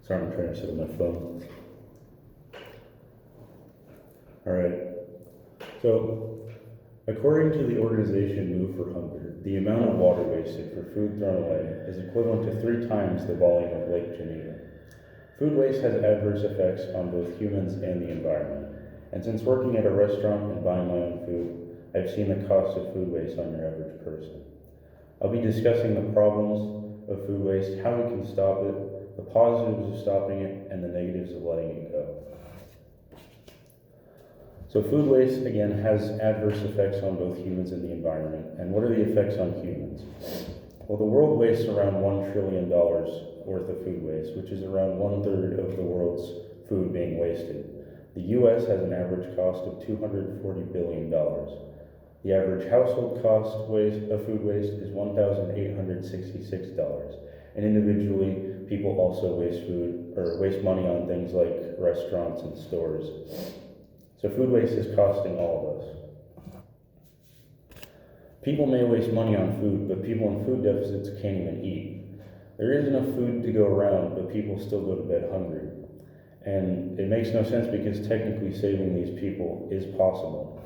Sorry, I'm trying to sit on my phone. All right. So, according to the organization Move for Hunger, the amount of water wasted for food thrown away is equivalent to 3 times the volume of Lake Geneva. Food waste has adverse effects on both humans and the environment. And since working at a restaurant and buying my own food, I've seen the cost of food waste on your average person. I'll be discussing the problems of food waste, how we can stop it, the positives of stopping it, and the negatives of letting it go. So food waste, again, has adverse effects on both humans and the environment. And what are the effects on humans? Well, the world wastes around $1 trillion worth of food waste, which is around 1/3 of the world's food being wasted. The U.S. has an average cost of $240 billion. The average household cost of food waste is $1,866. And individually, people also waste money on things like restaurants and stores. So food waste is costing all of us. People may waste money on food, but people in food deficits can't even eat. There is enough food to go around, but people still go to bed hungry. And it makes no sense because technically saving these people is possible.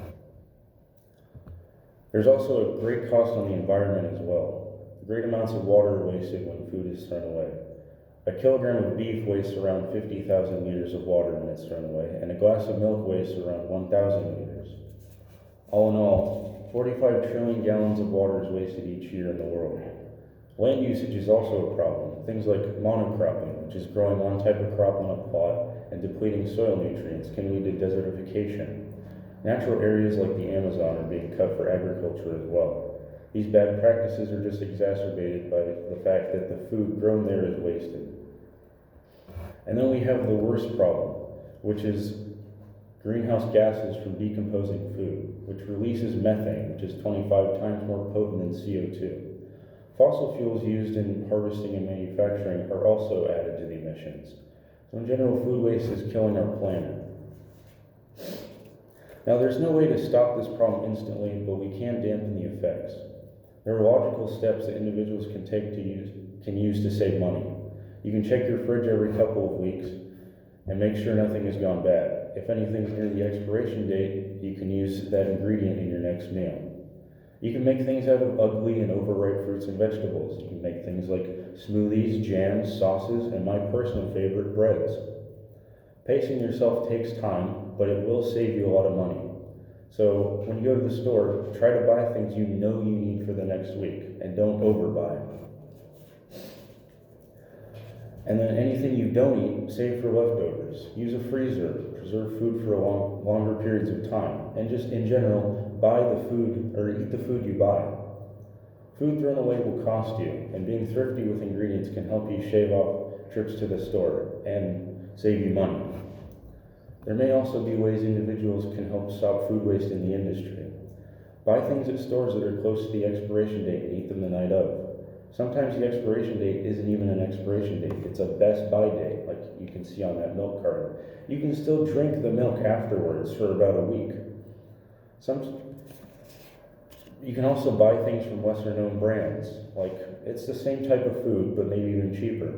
There's also a great cost on the environment as well. Great amounts of water are wasted when food is thrown away. A kilogram of beef wastes around 50,000 liters of water when it's thrown away, and a glass of milk wastes around 1,000 liters. All in all, 45 trillion gallons of water is wasted each year in the world. Land usage is also a problem. Things like monocropping, which is growing one type of crop on a plot and depleting soil nutrients, can lead to desertification. Natural areas like the Amazon are being cut for agriculture as well. These bad practices are just exacerbated by the fact that the food grown there is wasted. And then we have the worst problem, which is greenhouse gases from decomposing food, which releases methane, which is 25 times more potent than CO2. Fossil fuels used in harvesting and manufacturing are also added to the emissions. So in general, food waste is killing our planet. Now, there's no way to stop this problem instantly, but we can dampen the effects. There are logical steps that individuals can use to save money. You can check your fridge every couple of weeks and make sure nothing has gone bad. If anything's near the expiration date, you can use that ingredient in your next meal. You can make things out of ugly and overripe fruits and vegetables. You can make things like smoothies, jams, sauces, and my personal favorite, breads. Pacing yourself takes time, but it will save you a lot of money. So when you go to the store, try to buy things you know you need for the next week, and don't overbuy. And then anything you don't eat, save for leftovers. Use a freezer, preserve food for longer periods of time, and just in general, buy the food or eat the food you buy. Food thrown away will cost you, and being thrifty with ingredients can help you shave off trips to the store and save you money. There may also be ways individuals can help stop food waste in the industry. Buy things at stores that are close to the expiration date and eat them the night of. Sometimes the expiration date isn't even an expiration date, it's a best buy date, like you can see on that milk carton. You can still drink the milk afterwards for about a week. You can also buy things from lesser known brands, like it's the same type of food, but maybe even cheaper.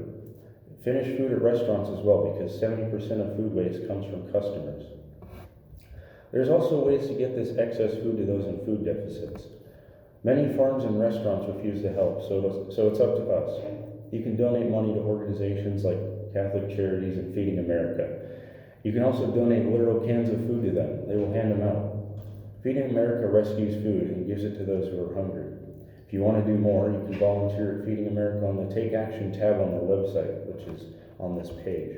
Finish food at restaurants as well, because 70% of food waste comes from customers. There's also ways to get this excess food to those in food deficits. Many farms and restaurants refuse to help, so it's up to us. You can donate money to organizations like Catholic Charities and Feeding America. You can also donate literal cans of food to them. They will hand them out. Feeding America rescues food and gives it to those who are hungry. If you want to do more, you can volunteer at Feeding America on the Take Action tab on their website, which is on this page.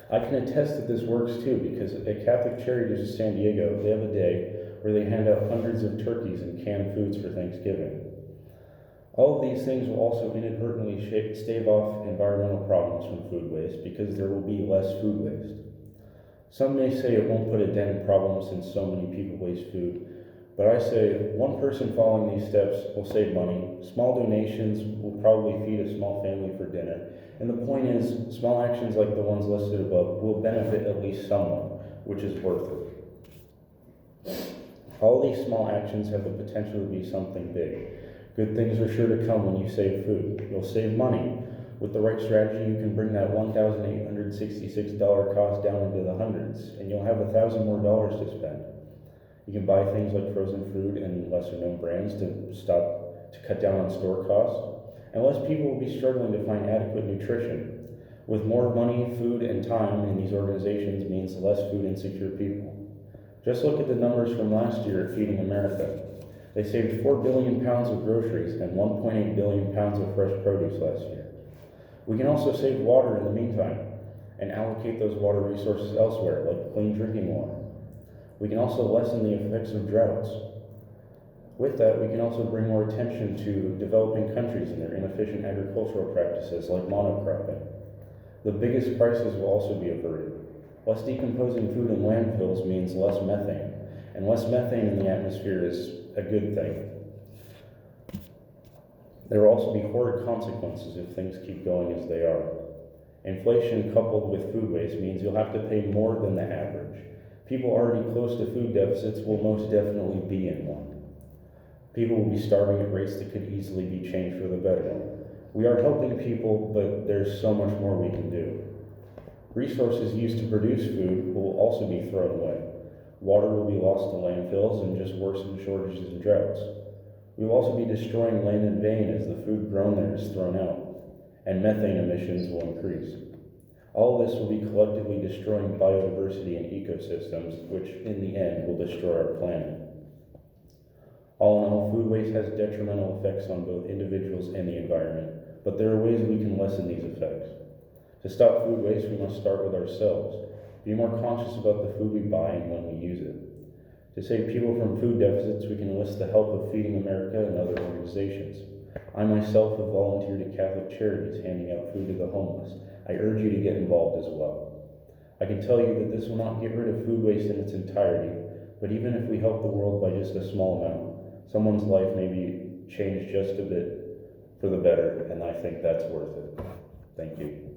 I can attest that this works too, because at Catholic Charities of San Diego, they have a day where they hand out hundreds of turkeys and canned foods for Thanksgiving. All of these things will also inadvertently stave off environmental problems from food waste, because there will be less food waste. Some may say it won't put a dent in problems since so many people waste food, but I say one person following these steps will save money, small donations will probably feed a small family for dinner, and the point is, small actions like the ones listed above will benefit at least someone, which is worth it. All these small actions have the potential to be something big. Good things are sure to come when you save food. You'll save money, With the right strategy, you can bring that $1,866 cost down into the hundreds, and you'll have $1,000 more dollars to spend. You can buy things like frozen food and lesser known brands to cut down on store costs, and less people will be struggling to find adequate nutrition. With more money, food, and time in these organizations means less food insecure people. Just look at the numbers from last year at Feeding America. They saved 4 billion pounds of groceries and 1.8 billion pounds of fresh produce last year. We can also save water in the meantime and allocate those water resources elsewhere, like clean drinking water. We can also lessen the effects of droughts. With that, we can also bring more attention to developing countries and their inefficient agricultural practices like monocropping. The biggest prices will also be averted. Less decomposing food in landfills means less methane, and less methane in the atmosphere is a good thing. There will also be horrid consequences if things keep going as they are. Inflation coupled with food waste means you'll have to pay more than the average. People already close to food deficits will most definitely be in one. People will be starving at rates that could easily be changed for the better. We are helping people, but there's so much more we can do. Resources used to produce food will also be thrown away. Water will be lost to landfills and just worsen shortages and droughts. We will also be destroying land in vain as the food grown there is thrown out, and methane emissions will increase. All of this will be collectively destroying biodiversity and ecosystems, which in the end will destroy our planet. All in all, food waste has detrimental effects on both individuals and the environment, but there are ways we can lessen these effects. To stop food waste, we must start with ourselves. Be more conscious about the food we buy and when we use it. To save people from food deficits, we can enlist the help of Feeding America and other organizations. I myself have volunteered at Catholic Charities handing out food to the homeless. I urge you to get involved as well. I can tell you that this will not get rid of food waste in its entirety, but even if we help the world by just a small amount, someone's life may be changed just a bit for the better, and I think that's worth it. Thank you.